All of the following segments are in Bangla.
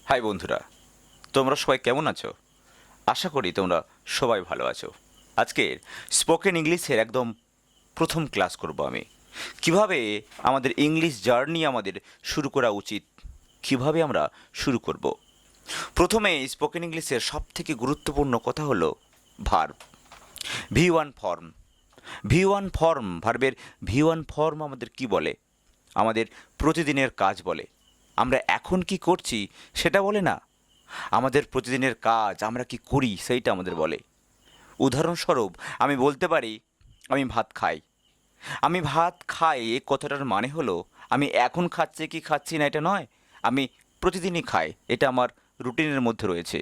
হাই বন্ধুরা, তোমরা সবাই কেমন আছো? আশা করি তোমরা সবাই ভালো আছো। আজকের স্পোকেন ইংলিশের একদম প্রথম ক্লাস করব আমি। কিভাবে আমাদের ইংলিশ জার্নি আমাদের শুরু করা উচিত, কিভাবে আমরা শুরু করব। প্রথমে স্পোকেন ইংলিশের সবথেকে গুরুত্বপূর্ণ কথা হলো verb. V one form. V one form, ভার্বের ভি ওয়ান ফর্ম আমাদের কি বলে? আমাদের প্রতিদিনের কাজ বলে। আমরা এখন কি করছি সেটা বলে না, আমাদের প্রতিদিনের কাজ আমরা কি করি সেইটা আমাদের বলে। উদাহরণস্বরূপ আমি বলতে পারি আমি ভাত খাই। আমি ভাত খাই এই কথাটার মানে হলো আমি এখন খাচ্ছি কি খাচ্ছি না এটা নয়, আমি প্রতিদিনই খাই, এটা আমার রুটিনের মধ্যে রয়েছে।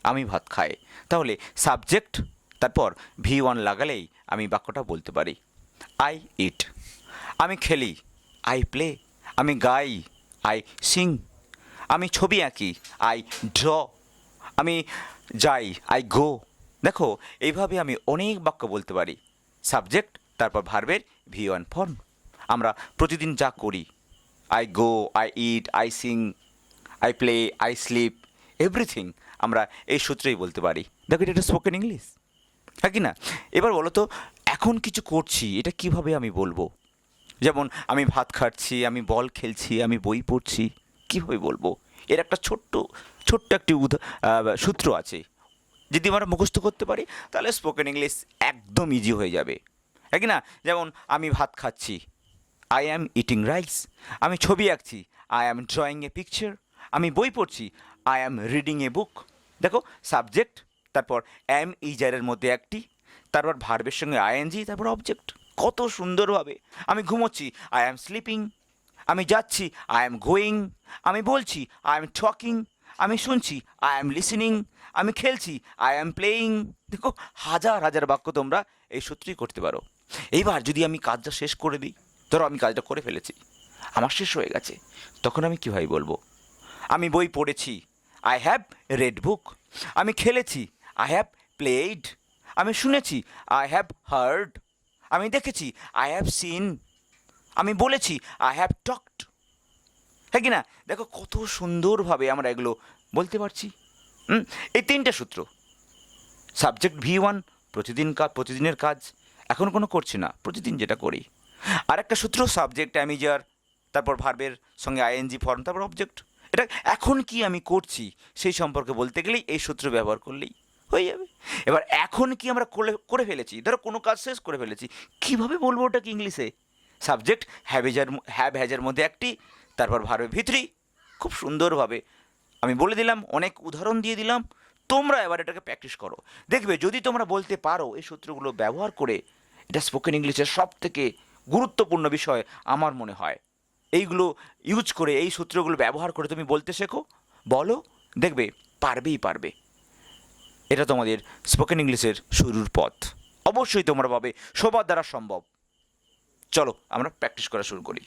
আমি ভাত খাই, তাহলে সাবজেক্ট তারপর ভি ওয়ান লাগালেই আমি বাক্যটা বলতে পারি। I eat. আমি খেলি, আই প্লে। আমি গাই, আই সিং। আমি ছবি আঁকি, আই ড্র। আমি যাই, আই গো। দেখো, এইভাবে আমি অনেক বাক্য বলতে পারি। সাবজেক্ট তারপর ভার্বের ভি ওয়ান ফর্ম। আমরা প্রতিদিন যা করি, I go, I eat, I sing, I play, I sleep, everything আমরা এই সূত্রেই বলতে পারি। দেখো, এটা একটা স্পোকেন ইংলিশ, হ্যাঁ কি না? এবার বলো তো, এখন কিছু করছি এটা কিভাবে আমি বলবো? যেমন আমি ভাত খাচ্ছি, আমি বল খেলছি, আমি বই পড়ছি, কীভাবে বলবো? এর একটা ছোট্ট ছোট্ট একটি সূত্র আছে। যদি আমরা মুখস্থ করতে পারি তাহলে স্পোকেন ইংলিশ একদম ইজি হয়ে যাবে, হ্যাঁ কি না? যেমন আমি ভাত খাচ্ছি, আই অ্যাম ইটিং রাইস। আমি ছবি আঁকছি, I am drawing a picture. আমি বই পড়ছি, আই অ্যাম রিডিং এ বুক। দেখো, সাবজেক্ট তারপর অ্যাম ইজারের মধ্যে একটি, তারপর ভার্বের সঙ্গে আইএনজি, তারপর অবজেক্ট। কত সুন্দরভাবে। আমি ঘুমোচ্ছি, আই অ্যাম স্লিপিং। আমি যাচ্ছি, আই অ্যাম গোয়িং। আমি বলছি, আই অ্যাম টকিং। আমি শুনছি, আই অ্যাম লিসেনিং। আমি খেলছি, আই অ্যাম প্লেয়িং। দেখো, হাজার হাজার বাক্য তোমরা এই সূত্রেই করতে পারো। এইবার যদি আমি কাজটা শেষ করে দিই, ধরো আমি কাজটা করে ফেলেছি, আমার শেষ হয়ে গেছে, তখন আমি কীভাবে বলবো? আমি বই পড়েছি, আই হ্যাভ রেড বুক। আমি খেলেছি, আই হ্যাভ প্লেড। আমি শুনেছি, আই হ্যাভ হার্ড। আমি দেখেছি, আই হ্যাভ সিন। আমি বলেছি, আই হ্যাভ টকড। হ্যাঁ কি না? দেখো কত সুন্দরভাবে আমরা এগুলো বলতে পারছি। এই তিনটে সূত্র। সাবজেক্ট ভি ওয়ান, প্রতিদিনের কাজ, এখন কোনো করছি না, প্রতিদিন যেটা করি। আর একটা সূত্র সাবজেক্ট অ্যামিজার, তারপর ভার্বের সঙ্গে আইএনজি ফর্ম, তারপর অবজেক্ট। এটা এখন কি আমি করছি সেই সম্পর্কে বলতে গেলেই এই সূত্র ব্যবহার করলেই হয়ে যাবে। এবার এখন কি আমরা করে ফেলেছি, ধরো কোনো কাজ শেষ করে ফেলেছি, কিভাবে বলবো ওটা কি ইংলিশে? সাবজেক্ট হ্যাভ হ্যাজের মধ্যে একটি, তারপর ভার্বে ভি3। খুব সুন্দরভাবে আমি বলে দিলাম, অনেক উদাহরণ দিয়ে দিলাম। তোমরা এবার এটাকে প্র্যাকটিস করো, দেখবে যদি তোমরা বলতে পারো এই সূত্রগুলো ব্যবহার করে। এটা স্পোকেন ইংলিশের সব থেকে গুরুত্বপূর্ণ বিষয় আমার মনে হয়। এইগুলো ইউজ করে, এই সূত্রগুলো ব্যবহার করে তুমি বলতে শেখো, বলো, দেখবে পারবেই পারবে। এটা তোমাদের স্পোকেন ইংলিশের শুরুর পথ। অবশ্যই তোমরা পাবে, সবার দ্বারা সম্ভব। চলো আমরা প্র্যাকটিস করা শুরু করি।